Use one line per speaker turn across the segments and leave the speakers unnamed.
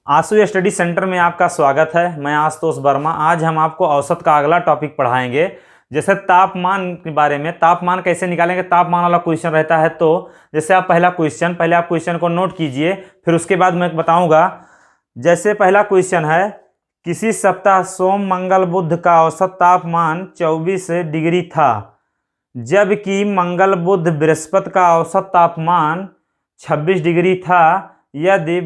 आंसू study centre में आपका स्वागत है। मैं आशुतोष वर्मा। आज हम आपको औसत का अगला टॉपिक पढ़ाएंगे। जैसे तापमान के बारे में, तापमान कैसे निकालेंगे, तापमान वाला क्वेश्चन रहता है। तो जैसे आप पहले आप क्वेश्चन को नोट कीजिए, फिर उसके बाद मैं बताऊंगा। जैसे पहला क्वेश्चन है, किसी सप्ताह सोम मंगल बुध का औसत तापमान 24 डिग्री था, जबकि मंगल बुध बृहस्पति का औसत तापमान 26 डिग्री था। यदि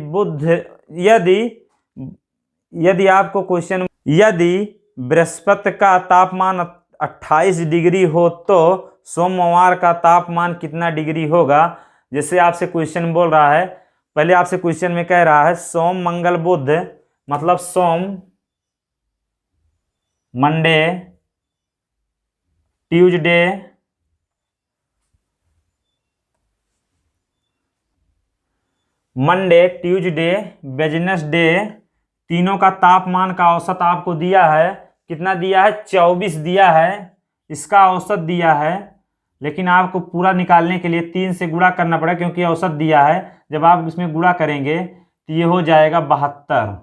बृहस्पति का तापमान 28 डिग्री हो तो सोमवार का तापमान कितना डिग्री होगा। जैसे आपसे क्वेश्चन बोल रहा है, पहले आपसे क्वेश्चन में कह रहा है सोम मंगल बुध, मतलब सोम, मंडे, ट्यूसडे, वेडनेसडे, तीनों का तापमान का औसत आपको दिया है। कितना दिया है? 24 दिया है। इसका औसत दिया है, लेकिन आपको पूरा निकालने के लिए 3 से गुणा करना पड़ेगा, क्योंकि औसत दिया है। जब आप इसमें गुणा करेंगे तो ये हो जाएगा 72।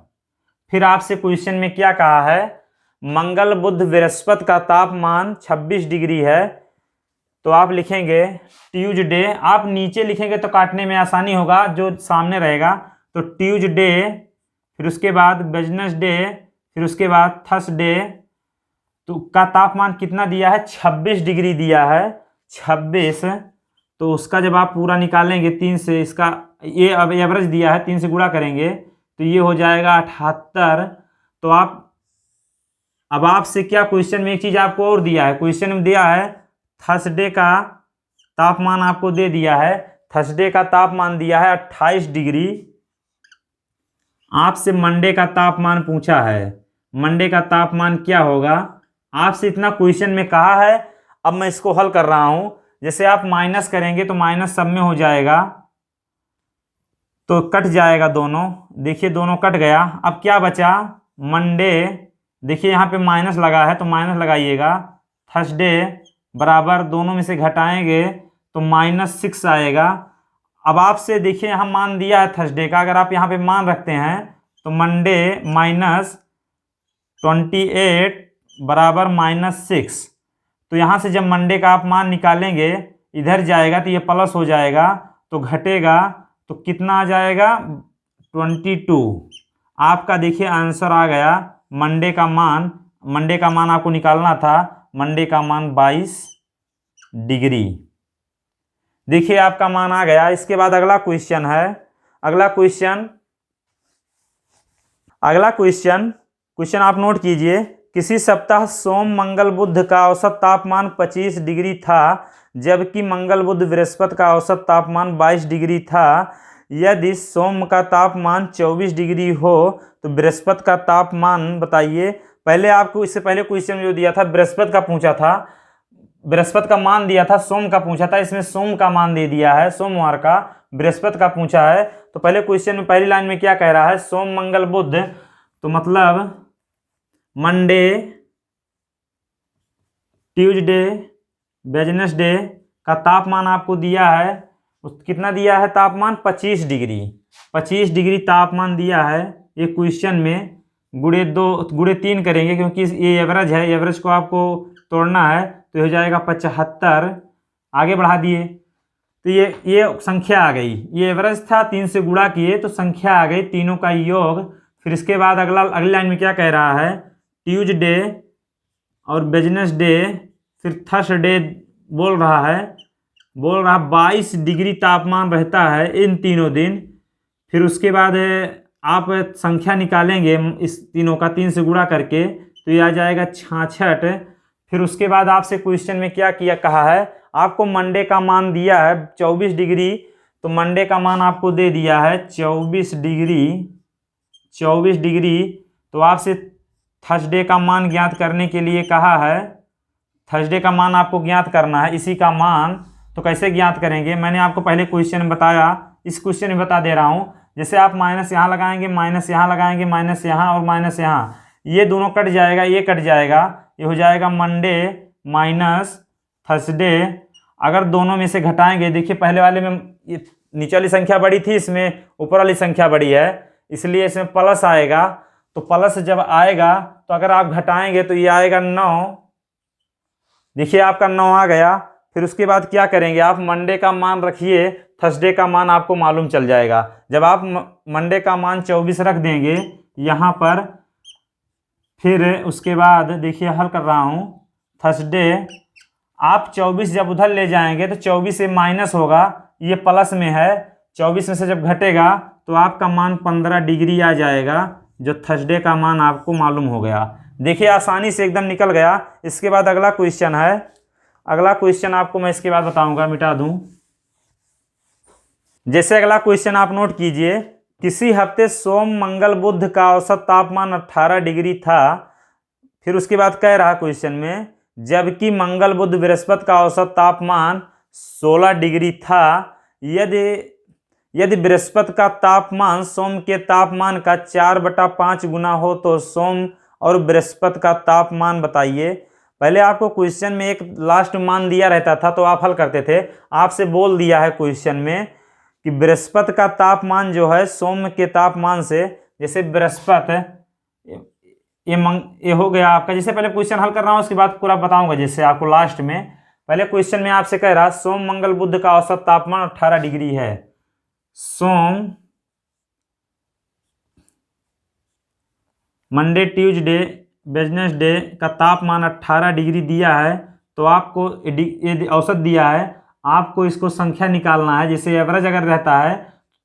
फिर आपसे क्वेश्चन में क्या कहा है? मंगल बुध बृहस्पति का तापमान 26 डिग्री है, तो आप लिखेंगे ट्यूसडे। आप नीचे लिखेंगे तो काटने में आसानी होगा, जो सामने रहेगा। तो ट्यूसडे, फिर उसके बाद वेडनेसडे, फिर उसके बाद थर्सडे, तो का तापमान कितना दिया है? 26 डिग्री दिया है, 26। तो उसका जब आप पूरा निकालेंगे 3 से, इसका ये अब एवरेज दिया है, 3 से गुणा करेंगे तो ये हो जाएगा 78। तो अब आपसे क्या क्वेश्चन में एक चीज़ आपको और दिया है। क्वेश्चन में दिया है थर्सडे का तापमान आपको दे दिया है। थर्सडे का तापमान दिया है 28 डिग्री। आपसे मंडे का तापमान पूछा है। मंडे का तापमान क्या होगा? आपसे इतना क्वेश्चन में कहा है। अब मैं इसको हल कर रहा हूं। जैसे आप माइनस करेंगे तो माइनस सब में हो जाएगा, तो कट जाएगा दोनों। देखिए दोनों कट गया। अब क्या बचा? मंडे, देखिए यहाँ पे माइनस लगा है तो माइनस लगाइएगा। थर्सडे बराबर, दोनों में से घटाएंगे तो -6 आएगा। अब आपसे देखिए यहाँ मान दिया है थर्सडे का, अगर आप यहाँ पे मान रखते हैं तो मंडे -28 बराबर -6। तो यहाँ से जब मंडे का आप मान निकालेंगे, इधर जाएगा तो ये प्लस हो जाएगा, तो घटेगा तो कितना आ जाएगा? 22। आपका देखिए आंसर आ गया। मंडे का मान आपको निकालना था। मंडे का मान 22 डिग्री। देखिए आपका मान आ गया। इसके बाद अगला क्वेश्चन है। अगला क्वेश्चन आप नोट कीजिए। किसी सप्ताह सोम मंगल बुध का औसत तापमान 25 डिग्री था, जबकि मंगल बुध बृहस्पति का औसत तापमान 22 डिग्री था। यदि सोम का तापमान 24 डिग्री हो तो बृहस्पति का तापमान बताइए। पहले आपको इससे पहले क्वेश्चन जो दिया था बृहस्पति का पूछा था, बृहस्पति का मान दिया था, सोम का पूछा था। इसमें सोम का मान दे दिया है, सोमवार का। बृहस्पति का पूछा है। तो पहले क्वेश्चन में पहली लाइन में क्या कह रहा है? सोम मंगल बुध, तो मतलब मंडे, ट्यूसडे, वेडनेसडे का तापमान आपको दिया है। कितना दिया है तापमान? 25 डिग्री। 25 डिग्री तापमान दिया है। ये क्वेश्चन में गुणे 3 करेंगे, क्योंकि ये एवरेज है। एवरेज को आपको तोड़ना है, तो हो जाएगा 75। आगे बढ़ा दिए तो ये संख्या आ गई। ये एवरेज था, 3 से गुणा किए तो संख्या आ गई, तीनों का योग। फिर इसके बाद अगली लाइन में क्या कह रहा है? ट्यूसडे और वेडनेसडे, फिर थर्सडे बोल रहा 22 डिग्री तापमान रहता है इन तीनों दिन। फिर उसके बाद आप संख्या निकालेंगे इस तीनों का 3 से गुणा करके, तो ये आ जाएगा 66। फिर उसके बाद आपसे क्वेश्चन में क्या कहा है? आपको मंडे का मान दिया है 24 डिग्री, तो मंडे का मान आपको दे दिया है 24 डिग्री। तो आपसे थर्सडे का मान ज्ञात करने के लिए कहा है। थर्सडे का मान आपको ज्ञात करना है, इसी का मान। तो कैसे ज्ञात करेंगे? मैंने आपको पहले क्वेश्चन में बताया, इस क्वेश्चन में बता दे रहा हूँ। जैसे आप माइनस यहाँ लगाएंगे, माइनस यहाँ लगाएंगे, माइनस यहाँ और माइनस यहाँ, ये दोनों कट जाएगा, ये कट जाएगा, ये हो जाएगा मंडे माइनस थर्सडे। अगर दोनों में से घटाएंगे, देखिए पहले वाले में ये नीचे वाली संख्या बड़ी थी, इसमें ऊपर वाली संख्या बड़ी है। इसलिए इसमें प्लस आएगा। तो प्लस जब आएगा तो अगर आप घटाएंगे तो ये आएगा 9। देखिए आपका 9 आ गया। फिर उसके बाद क्या करेंगे, आप मंडे का मान रखिए, थर्सडे का मान आपको मालूम चल जाएगा। जब आप मंडे का मान 24 रख देंगे यहाँ पर, फिर उसके बाद देखिए हल कर रहा हूँ, थर्सडे आप 24 जब उधर ले जाएंगे तो 24 से माइनस होगा, ये प्लस में है, 24 में से जब घटेगा तो आपका मान 15 डिग्री आ जाएगा, जो थर्सडे का मान आपको मालूम हो गया। देखिए आसानी से एकदम निकल गया। इसके बाद अगला क्वेश्चन है, अगला क्वेश्चन आपको मैं इसके बाद बताऊंगा, मिटा दूं। जैसे अगला क्वेश्चन आप नोट कीजिए, किसी हफ्ते सोम मंगल बुध का औसत तापमान 18 डिग्री था। फिर उसके बाद कह रहा क्वेश्चन में, जबकि मंगल बुध बृहस्पति का औसत तापमान 16 डिग्री था। यदि बृहस्पति का तापमान सोम के तापमान का 4/5 गुना हो तो सोम और बृहस्पति का तापमान बताइए। पहले आपको क्वेश्चन में एक लास्ट मान दिया रहता था तो आप हल करते थे। आपसे बोल दिया है क्वेश्चन में कि बृहस्पति का तापमान जो है सोम के तापमान से, जैसे बृहस्पति ये हो गया आपका। जैसे पहले क्वेश्चन हल कर रहा हूँ उसके बाद पूरा बताऊंगा, जैसे आपको लास्ट में। पहले क्वेश्चन में आपसे कह रहा सोम मंगल बुध का औसत तापमान 18 डिग्री है। सोम मंडे ट्यूसडे वेडनेसडे का तापमान 18 डिग्री दिया है, तो आपको ये औसत दिया है, आपको इसको संख्या निकालना है। जैसे एवरेज अगर रहता है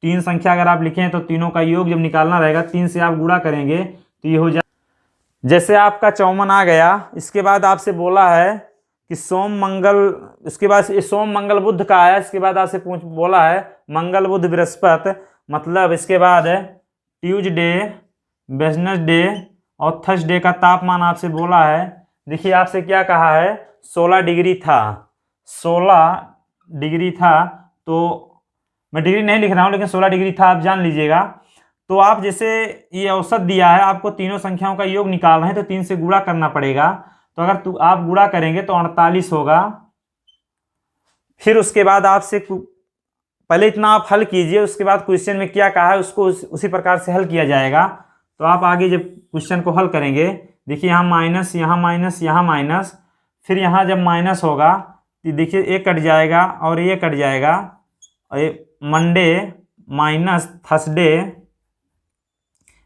3 संख्या अगर आप लिखें तो तीनों का योग जब निकालना रहेगा 3 से आप गुणा करेंगे तो ये हो जाए। जैसे आपका 54 आ गया। इसके बाद आपसे बोला है कि सोम मंगल, इसके बाद सोम मंगल बुध का आया, इसके बाद आपसे बोला है मंगल बुध बृहस्पति, मतलब इसके बाद ट्यूसडे वेडनेसडे और थर्सडे का तापमान आपसे बोला है। देखिए आपसे क्या कहा है, 16 डिग्री था, 16 डिग्री था, तो मैं डिग्री नहीं लिख रहा हूँ लेकिन 16 डिग्री था, आप जान लीजिएगा। तो आप जैसे ये औसत दिया है, आपको तीनों संख्याओं का योग निकालना है तो 3 से गुणा करना पड़ेगा। तो अगर आप गुणा करेंगे तो 48 होगा। फिर उसके बाद आपसे पहले इतना आप हल कीजिए, उसके बाद क्वेश्चन में क्या कहा है उसको उसी प्रकार से हल किया जाएगा। तो आप आगे जब क्वेश्चन को हल करेंगे, देखिए यहाँ माइनस, यहाँ माइनस, यहाँ माइनस, फिर यहाँ जब माइनस होगा तो देखिए ये कट जाएगा और ये कट जाएगा, और ये मंडे माइनस थर्सडे,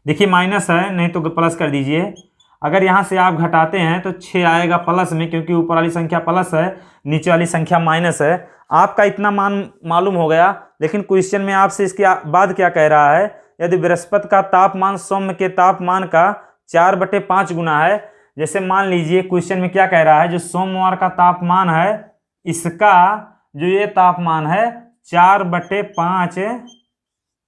देखिए माइनस है नहीं तो प्लस कर दीजिए। अगर यहाँ से आप घटाते हैं तो 6 आएगा प्लस में, क्योंकि ऊपर वाली संख्या प्लस है, नीचे वाली संख्या माइनस है। आपका इतना मान मालूम हो गया। लेकिन क्वेश्चन में आपसे इसके बाद क्या कह रहा है, यदि बृहस्पति का तापमान सोम के तापमान का 4/5 गुना है। जैसे मान लीजिए क्वेश्चन में क्या कह रहा है, जो सोमवार का तापमान है इसका जो ये तापमान है 4/5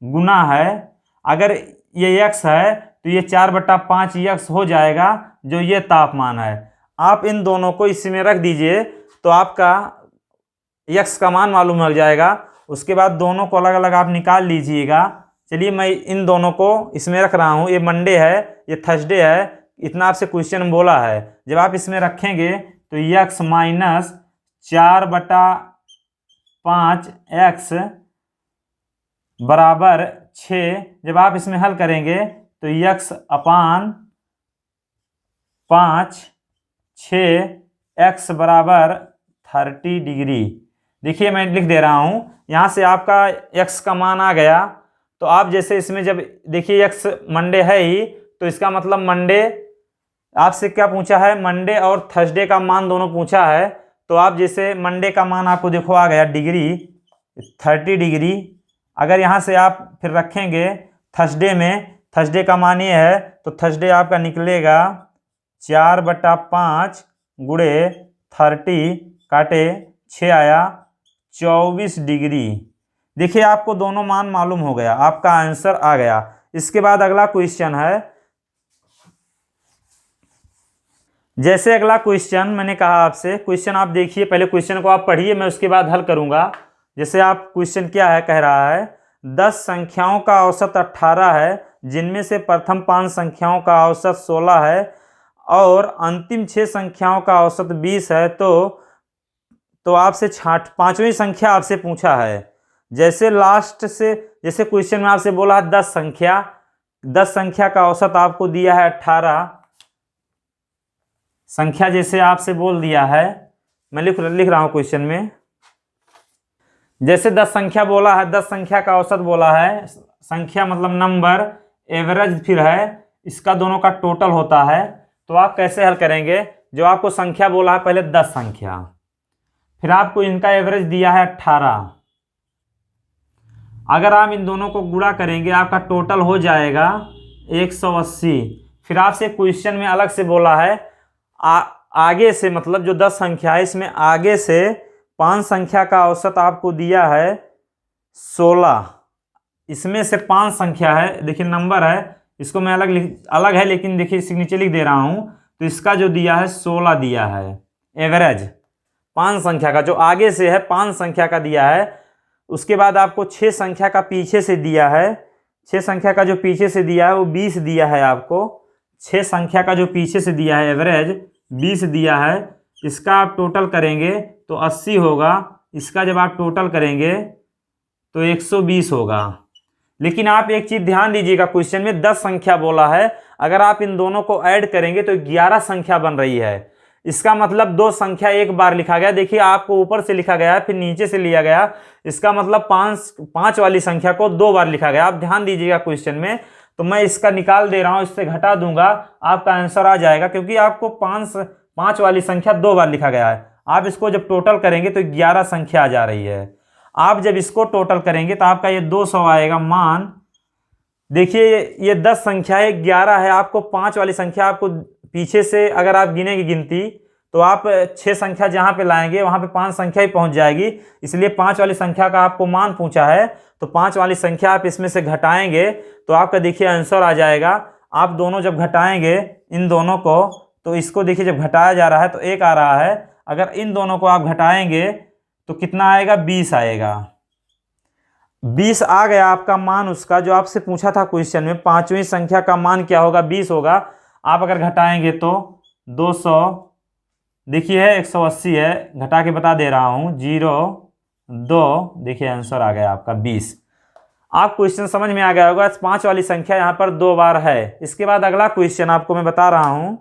गुना है। अगर ये x है तो ये 4/5 x हो जाएगा, जो ये तापमान है। आप इन दोनों को इसमें रख दीजिए तो आपका x का मान मालूम हो जाएगा। उसके बाद दोनों को अलग अलग आप निकाल लीजिएगा। चलिए मैं इन दोनों को इसमें रख रहा हूँ, ये मंडे है ये थर्सडे है, इतना आपसे क्वेश्चन बोला है। जब आप इसमें रखेंगे तो x माइनस 4/5 x बराबर 6। जब आप इसमें हल करेंगे तो x अपान 5 6 x बराबर 30 डिग्री। देखिए मैं लिख दे रहा हूँ, यहाँ से आपका x का मान आ गया। तो आप जैसे इसमें जब देखिए x मंडे है ही, तो इसका मतलब मंडे आपसे क्या पूछा है, मंडे और थर्सडे का मान दोनों पूछा है। तो आप जैसे मंडे का मान आपको देखो आ गया डिग्री 30 डिग्री। अगर यहाँ से आप फिर रखेंगे थर्सडे में, थर्सडे का मान ये है तो थर्सडे आपका निकलेगा 4/5 गुणे 30 काटे 6 आया 24 डिग्री। देखिए आपको दोनों मान मालूम हो गया, आपका आंसर आ गया। इसके बाद अगला क्वेश्चन है, जैसे अगला क्वेश्चन मैंने कहा आपसे, क्वेश्चन आप देखिए, पहले क्वेश्चन को आप पढ़िए, मैं उसके बाद हल करूंगा। जैसे आप क्वेश्चन क्या है, कह रहा है 10 संख्याओं का औसत 18 है, जिनमें से प्रथम 5 संख्याओं का औसत 16 है और अंतिम 6 संख्याओं का औसत 20 है। तो आपसे 5वीं संख्या आपसे पूछा है। जैसे लास्ट से, जैसे क्वेश्चन में आपसे बोला 10 संख्या, 10 संख्या का औसत आपको दिया है 18 संख्या, जैसे आपसे बोल दिया है, मैं लिख रहा हूं क्वेश्चन में। जैसे 10 संख्या बोला है, 10 संख्या का औसत बोला है, संख्या मतलब नंबर, एवरेज फिर है, इसका दोनों का टोटल होता है। तो आप कैसे हल करेंगे? जो आपको संख्या बोला है पहले 10 संख्या, फिर आपको इनका एवरेज दिया है 18, अगर आप इन दोनों को गुणा करेंगे आपका टोटल हो जाएगा 180। फिर आपसे क्वेश्चन में अलग से बोला है आगे से, मतलब जो 10 संख्या है इसमें आगे से 5 संख्या का औसत आपको दिया है 16, इसमें से 5 संख्या है, देखिए नंबर है, इसको मैं अलग है लेकिन देखिए इसके नीचे लिख दे रहा हूं। तो इसका जो दिया है 16 दिया है एवरेज 5 संख्या का, जो आगे से है 5 संख्या का दिया है। उसके बाद आपको 6 संख्या का पीछे से दिया है, 6 संख्या का जो पीछे से दिया है वो 20 दिया है आपको, 6 संख्या का जो पीछे से दिया है एवरेज 20 दिया है। इसका आप टोटल करेंगे तो 80 होगा, इसका जब आप टोटल करेंगे तो 120 होगा। लेकिन आप एक चीज ध्यान दीजिएगा, क्वेश्चन में 10 संख्या बोला है, अगर आप इन दोनों को ऐड करेंगे तो 11 संख्या बन रही है। इसका मतलब 2 संख्या एक बार लिखा गया, देखिए आपको ऊपर से लिखा गया फिर नीचे से लिया गया, इसका मतलब 5 वाली संख्या को 2 बार लिखा गया। आप ध्यान दीजिएगा क्वेश्चन में, तो मैं इसका निकाल दे रहा हूं, इससे घटा दूंगा, आपका आंसर आ जाएगा, क्योंकि आपको 5 वाली संख्या 2 बार लिखा गया है। आप इसको जब टोटल करेंगे तो 11 संख्या आ जा रही है। आप जब इसको टोटल करेंगे तो आपका ये 200 आएगा मान। देखिए ये 10 संख्या है, 11 है, आपको 5 वाली संख्या आपको पीछे से अगर आप गिनेंगे गिनती तो आप 6 संख्या जहां पे लाएंगे वहां पे 5 संख्या ही पहुंच जाएगी, इसलिए 5 वाली संख्या का आपको मान पूछा है। तो 5 वाली संख्या आप इसमें से घटाएंगे तो आपका देखिए आंसर आ जाएगा। आप दोनों जब घटाएंगे इन दोनों को, तो इसको देखिए जब घटाया जा रहा है तो 1 आ रहा है, अगर इन दोनों को आप घटाएंगे तो कितना आएगा? 20 आएगा। 20 आ गया आपका मान उसका, जो आपसे पूछा था क्वेश्चन में 5वीं संख्या का मान क्या होगा? 20 होगा। आप अगर घटाएंगे तो 200, देखिए है 180 है, घटा के बता दे रहा हूं, 0 2, देखिए आंसर आ गया आपका 20। आप क्वेश्चन समझ में आ गया होगा। 5 वाली संख्या यहां पर 2 बार है। इसके बाद अगला क्वेश्चन आपको मैं बता रहा हूं,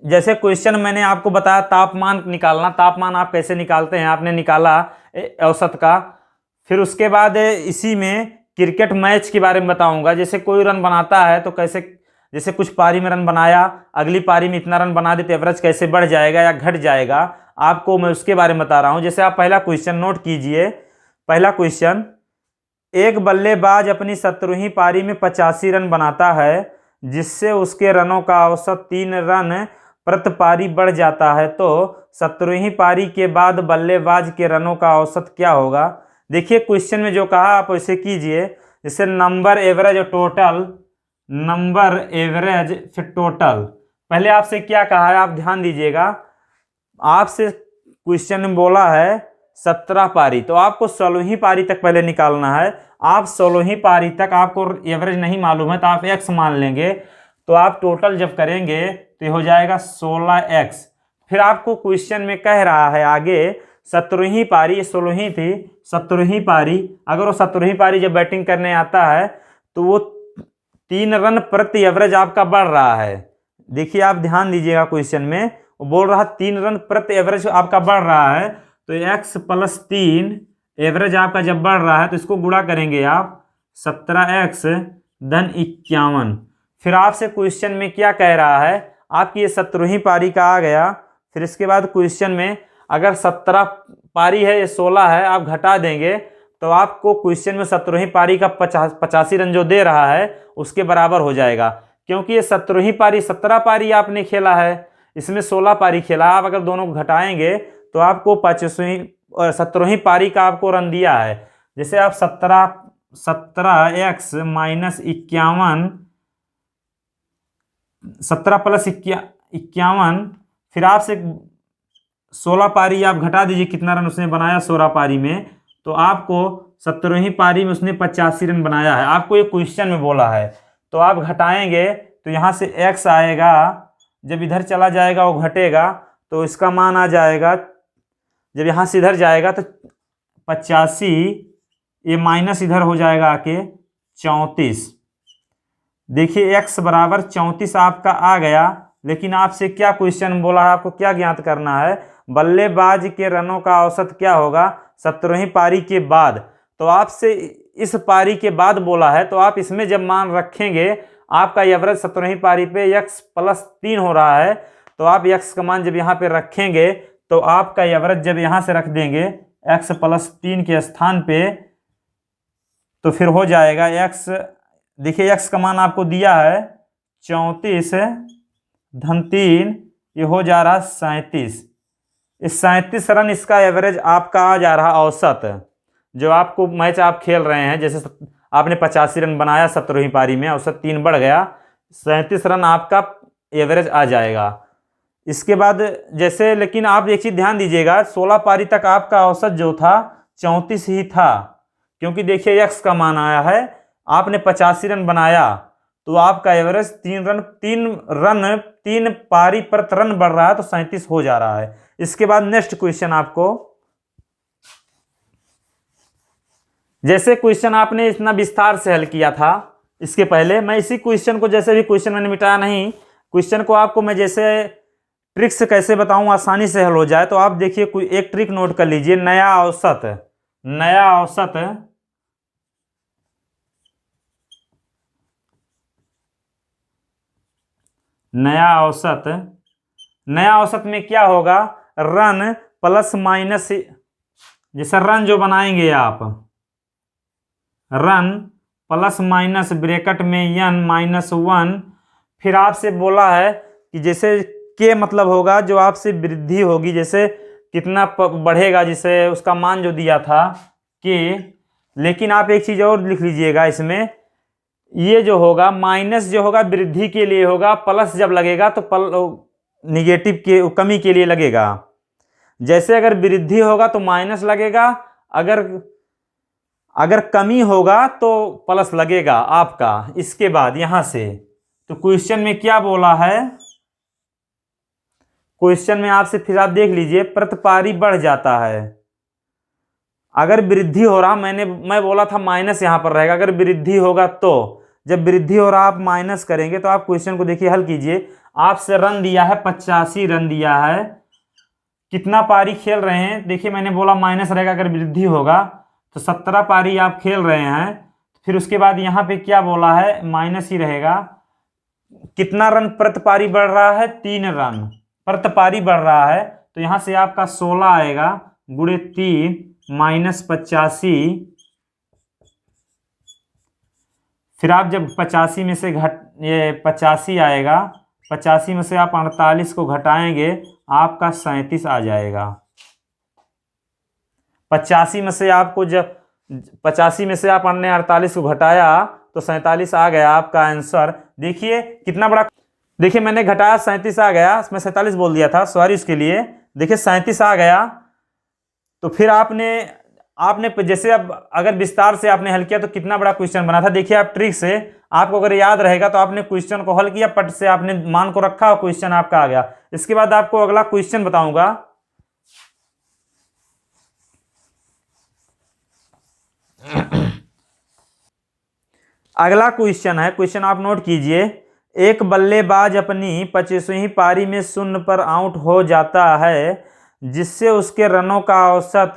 जैसे क्वेश्चन मैंने आपको बताया तापमान निकालना, तापमान आप कैसे निकालते हैं, आपने निकाला औसत का। फिर उसके बाद इसी में क्रिकेट मैच के बारे में बताऊंगा, जैसे कोई रन बनाता है तो कैसे, जैसे कुछ पारी में रन बनाया, अगली पारी में इतना रन बना दे तो एवरेज कैसे बढ़ जाएगा या घट जाएगा, आपको मैं उसके बारे में बता रहा हूं। जैसे आप पहला क्वेश्चन नोट कीजिए। पहला क्वेश्चन, एक बल्लेबाज अपनी 17वीं पारी में 85 रन बनाता है, जिससे उसके रनों का औसत 3 रन प्रति पारी बढ़ जाता है, तो 17वीं पारी के बाद बल्लेबाज के रनों का औसत क्या होगा? देखिए क्वेश्चन में जो कहा आप वैसे कीजिए, जैसे नंबर एवरेज और टोटल, नंबर एवरेज फिर टोटल। पहले आपसे क्या कहा है आप ध्यान दीजिएगा, आपसे क्वेश्चन में बोला है 17 पारी, तो आपको 16वीं पारी तक पहले निकालना है। आप 16वीं पारी तक आपको एवरेज नहीं मालूम है तो आप x मान लेंगे, तो आप टोटल जब करेंगे तो ये हो जाएगा 16x। फिर आपको क्वेश्चन में कह रहा है आगे 17वीं पारी, 16वीं थी 17वीं पारी, अगर वो 17वीं पारी जब बैटिंग करने आता है तो वो 3 रन प्रति एवरेज आपका बढ़ रहा है। देखिए आप ध्यान दीजिएगा क्वेश्चन में, वो बोल रहा है 3 रन प्रति एवरेज आपका बढ़ रहा है, तो x + 3 एवरेज आपका जब बढ़ रहा है तो इसको गुणा करेंगे आप 17x धन 51। फिर आपसे क्वेश्चन में क्या कह रहा है, आपकी ये 17वीं पारी का आ गया। फिर इसके बाद क्वेश्चन में अगर 17 पारी है, ये 16 है, आप घटा देंगे तो आपको क्वेश्चन में 17वीं पारी का 85 रन जो दे रहा है उसके बराबर हो जाएगा, क्योंकि ये 17वीं पारी 17 पारी आपने खेला है, इसमें 16 पारी खेला। आप अगर दोनों को घटाएंगे तो आपको 17वीं पारी का आपको रन दिया है। जैसे आप 17x - 51, 17 + 51, फिर आपसे 16 पारी आप घटा दीजिए कितना रन उसने बनाया 16 पारी में, तो आपको 17वीं पारी में उसने 85 रन बनाया है, आपको ये क्वेश्चन में बोला है। तो आप घटाएंगे तो यहाँ से x आएगा, जब इधर चला जाएगा वो घटेगा, तो इसका मान आ जाएगा, जब यहाँ से इधर जाएगा तो 85, ये माइनस इधर हो जाएगा आके 34। देखिए x बराबर 34 आपका आ गया। लेकिन आपसे क्या क्वेश्चन बोला है, आपको क्या ज्ञात करना है, बल्लेबाज के रनों का औसत क्या होगा 17वीं पारी के बाद। तो आपसे इस पारी के बाद बोला है, तो आप इसमें जब मान रखेंगे आपका एवरेज 17वीं पारी पे x + 3 हो रहा है, तो आप x का मान जब यहाँ पे रखेंगे तो आपका एवरेज जब यहाँ से रख देंगे x + 3 के स्थान पे, तो फिर हो जाएगा x, देखिए x का मान आपको दिया है 34 धन 3, ये हो जा रहा 37। इस 37 रन इसका एवरेज आपका आ जा रहा औसत। जो आपको मैच आप खेल रहे हैं, जैसे आपने 85 रन बनाया 17वीं पारी में, औसत 3 बढ़ गया, 37 रन आपका एवरेज आ जाएगा। इसके बाद जैसे, लेकिन आप एक चीज ध्यान दीजिएगा, 16 पारी तक आपका औसत जो था 34 ही था, क्योंकि देखिए x का मान आया है, आपने 85 रन बनाया तो आपका एवरेज 3 पारी पर रन बढ़ रहा है, तो 37 हो जा रहा है। इसके बाद नेक्स्ट क्वेश्चन आपको, जैसे क्वेश्चन आपने इतना विस्तार से हल किया था इसके पहले, मैं इसी क्वेश्चन को, जैसे भी क्वेश्चन मैंने मिटाया नहीं, क्वेश्चन को आपको मैं जैसे ट्रिक्स कैसे बताऊं आसानी से हल हो जाए, तो आप देखिए एक ट्रिक नोट कर लीजिए। नया औसत, नया औसत, नया औसत, नया औसत में क्या होगा, रन प्लस माइनस, जैसे रन जो बनाएंगे आप, रन प्लस माइनस ब्रैकेट में n-1, फिर आपसे बोला है कि जैसे के मतलब होगा जो आपसे वृद्धि होगी, जैसे कितना बढ़ेगा, जिसे उसका मान जो दिया था के। लेकिन आप एक चीज और लिख लीजिएगा इसमें, ये जो होगा माइनस जो होगा वृद्धि के लिए होगा, प्लस जब लगेगा तो निगेटिव के, कमी के लिए लगेगा। जैसे अगर वृद्धि होगा तो माइनस लगेगा, अगर कमी होगा तो प्लस लगेगा आपका। इसके बाद यहां से, तो क्वेश्चन में क्या बोला है, क्वेश्चन में आपसे फिर आप देख लीजिए, प्रति पारी बढ़ जाता है। अगर वृद्धि हो रहा, मैं बोला था माइनस यहां पर रहेगा, अगर वृद्धि होगा तो, जब वृद्धि हो रहा आप माइनस करेंगे, तो आप क्वेश्चन को देखिए हल कीजिए। आपसे रन दिया है 85 रन दिया है, कितना पारी खेल रहे हैं, देखिए मैंने बोला माइनस रहेगा, अगर वृद्धि होगा तो 17 पारी आप खेल रहे हैं। फिर उसके बाद यहाँ पे क्या बोला है, माइनस ही रहेगा। कितना रन प्रति पारी बढ़ रहा है, 3 रन प्रति पारी बढ़ रहा है, तो यहाँ से आपका 16 आएगा गुणे 3 माइनस 85। फिर आप जब 85 में से ये 85 आएगा, 85 में से आप 48 को घटाएंगे, आपका 37 आ जाएगा। 85 में से आपको जब 85 में से आप हमने 48 को घटाया तो 47 आ गया आपका आंसर। देखिए कितना बड़ा, देखिए मैंने घटाया 37 आ गया, मैं 47 बोल दिया था, सॉरी इसके लिए। देखिए 37 आ गया, तो फिर आपने जैसे अब अगर विस्तार से आपने हल किया तो कितना बड़ा क्वेश्चन बना था। देखिए आप ट्रिक से, आपको अगर याद रहेगा तो आपने क्वेश्चन को हल किया, पट से आपने मान को रखा और क्वेश्चन आपका आ गया। इसके बाद आपको अगला क्वेश्चन बताऊंगा। अगला क्वेश्चन है, क्वेश्चन आप नोट कीजिए। एक बल्लेबाज अपनी 25वीं पारी में 0 पर आउट हो जाता है, जिससे उसके रनों का औसत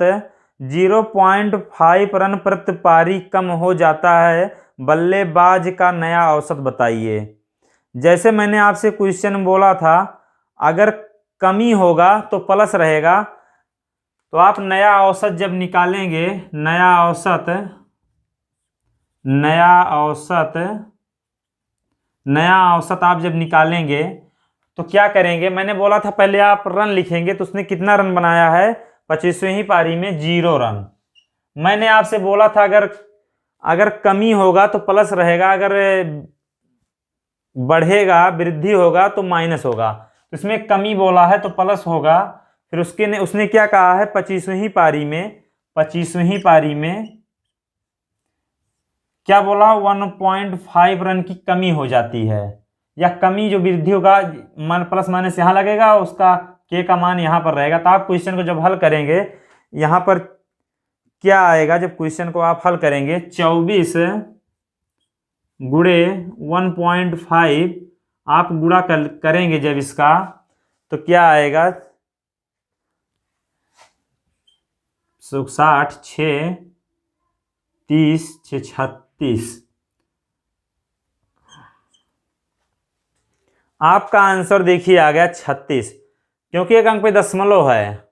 0.5 रन प्रति पारी कम हो जाता है। बल्लेबाज का नया औसत बताइए। जैसे मैंने आपसे क्वेश्चन बोला था, अगर कमी होगा तो प्लस रहेगा, तो आप नया औसत जब निकालेंगे, नया औसत आप जब निकालेंगे तो क्या करेंगे, मैंने बोला था पहले आप रन लिखेंगे, तो उसने कितना रन बनाया है 25वीं पारी में, 0 रन। मैंने आपसे बोला था अगर कमी होगा तो प्लस रहेगा, अगर बढ़ेगा वृद्धि होगा तो माइनस होगा। तो इसमें कमी बोला है तो प्लस होगा। फिर उसने क्या कहा है, 25वीं पारी में क्या बोला, 1.5 रन की कमी हो जाती है, या कमी जो वृद्धि होगा, मान प्लस माइनस यहाँ लगेगा, उसका के का मान यहाँ पर रहेगा। तो आप क्वेश्चन को जब हल करेंगे, यहाँ पर क्या आएगा जब क्वेश्चन को आप हल करेंगे। 24 गुणे 1.5 आप गुणा करेंगे जब इसका, तो क्या आएगा 60 6 30 6 36। आपका आंसर देखिए आ गया 36, क्योंकि एक अंक पे दशमलव है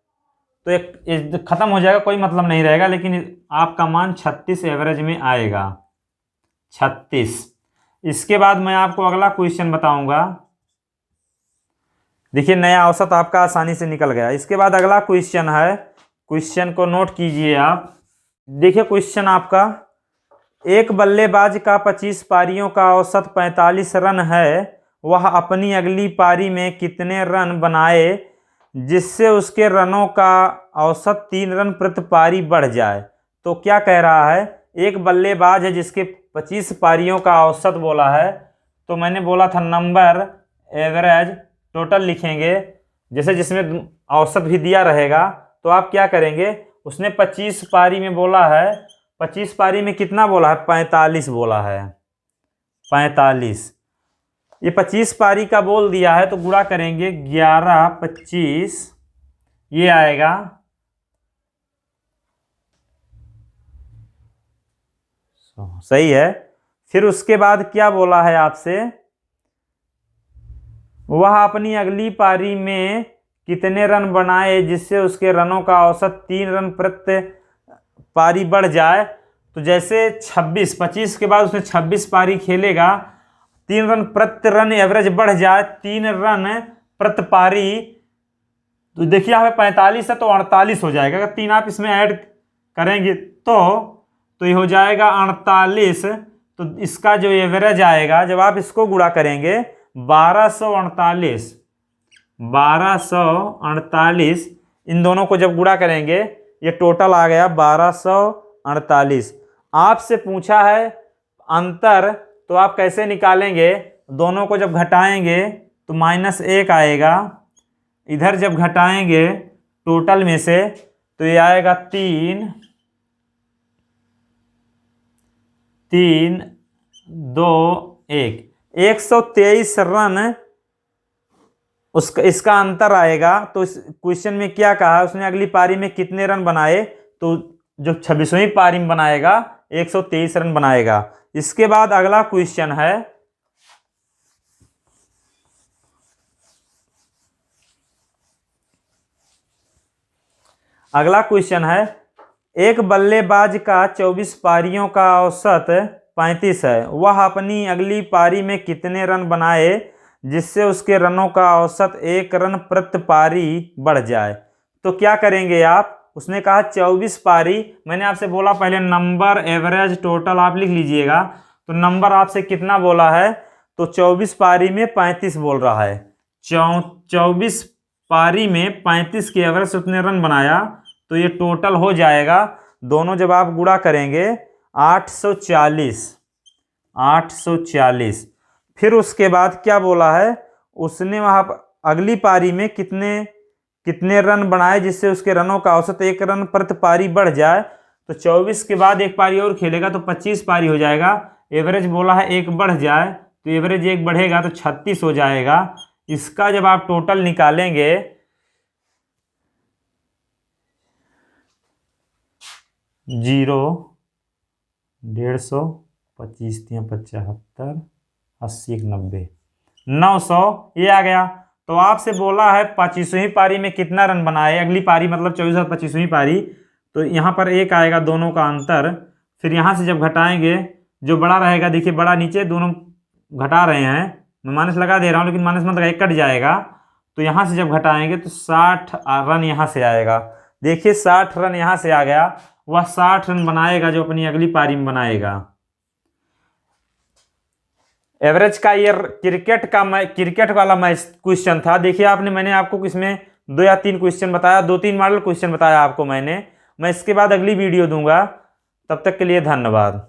तो एक खत्म हो जाएगा, कोई मतलब नहीं रहेगा, लेकिन आपका मान 36 एवरेज में आएगा, 36। इसके बाद मैं आपको अगला क्वेश्चन बताऊंगा। देखिए नया औसत आपका आसानी से निकल गया। इसके बाद अगला क्वेश्चन है, क्वेश्चन को नोट कीजिए आप। देखिए क्वेश्चन आपका, एक बल्लेबाज का 25 पारियों का औसत 45 रन है, वह अपनी अगली पारी में कितने रन बनाए जिससे उसके रनों का औसत 3 रन प्रति पारी बढ़ जाए। तो क्या कह रहा है, एक बल्लेबाज है जिसके 25 पारियों का औसत बोला है, तो मैंने बोला था नंबर एवरेज टोटल लिखेंगे, जैसे जिसमें औसत भी दिया रहेगा। तो आप क्या करेंगे, उसने 25 पारी में बोला है, 25 पारी में कितना बोला है, 45 बोला है, 45। ये 25 पारी का बोल दिया है तो गुणा करेंगे 11 25, ये आएगा सही है। फिर उसके बाद क्या बोला है आपसे, वह अपनी अगली पारी में कितने रन बनाए जिससे उसके रनों का औसत 3 रन प्रति पारी बढ़ जाए। तो जैसे 25 के बाद उसने 26 पारी खेलेगा, 3 रन प्रति रन एवरेज बढ़ जाए, 3 रन प्रति पारी, तो देखिए यहाँ पे 45 है तो 48 हो जाएगा। अगर 3 आप इसमें ऐड करेंगे तो ये हो जाएगा 48। तो इसका जो एवरेज आएगा जब आप इसको गुणा करेंगे 1248, इन दोनों को जब गुणा करेंगे ये टोटल आ गया 1248। आपसे पूछा है अंतर, तो आप कैसे निकालेंगे, दोनों को जब घटाएंगे तो -1 आएगा, इधर जब घटाएंगे टोटल में से तो ये आएगा 3 3 2 1, 123 रन उसका इसका अंतर आएगा। तो इस क्वेश्चन में क्या कहा, उसने अगली पारी में कितने रन बनाए, तो जो 26वीं पारी में बनाएगा 123 रन बनाएगा। इसके बाद अगला क्वेश्चन है, एक बल्लेबाज का 24 पारियों का औसत 35 है, वह अपनी अगली पारी में कितने रन बनाए जिससे उसके रनों का औसत 1 रन प्रति पारी बढ़ जाए। तो क्या करेंगे आप, उसने कहा 24 पारी, मैंने आपसे बोला पहले नंबर एवरेज टोटल आप लिख लीजिएगा। तो नंबर आपसे कितना बोला है, तो 24 पारी में 35 बोल रहा है, 24 पारी में 35 के एवरेज से उतने रन बनाया, तो ये टोटल हो जाएगा, दोनों जब आप गुणा करेंगे 840। फिर उसके बाद क्या बोला है, उसने वहाँ अगली पारी में कितने रन बनाए जिससे उसके रनों का औसत 1 रन प्रति पारी बढ़ जाए। तो 24 के बाद एक पारी और खेलेगा तो 25 पारी हो जाएगा, एवरेज बोला है 1 बढ़ जाए, तो एवरेज 1 बढ़ेगा तो 36 हो जाएगा। इसका जब आप टोटल निकालेंगे 0 150 25 75 80 90 900 ये आ गया। तो आपसे बोला है 25वीं पारी में कितना रन बनाए, अगली पारी मतलब 24 और 25वीं पारी, तो यहाँ पर 1 आएगा दोनों का अंतर। फिर यहाँ से जब घटाएंगे जो बड़ा रहेगा, देखिए बड़ा नीचे दोनों घटा रहे हैं, मैं माइनस लगा दे रहा हूँ लेकिन माइनस मत लगा, कट जाएगा। तो यहाँ से जब घटाएंगे तो 60 रन यहाँ से आएगा, देखिए 60 रन यहाँ से आ गया, वह 60 रन बनाएगा जो अपनी अगली पारी में बनाएगा। एवरेज का ये क्रिकेट वाला मैच क्वेश्चन था। देखिए आपने, मैंने आपको इसमें 2 या 3 क्वेश्चन बताया, 2-3 मॉडल क्वेश्चन बताया आपको मैंने। मैं इसके बाद अगली वीडियो दूंगा, तब तक के लिए धन्यवाद।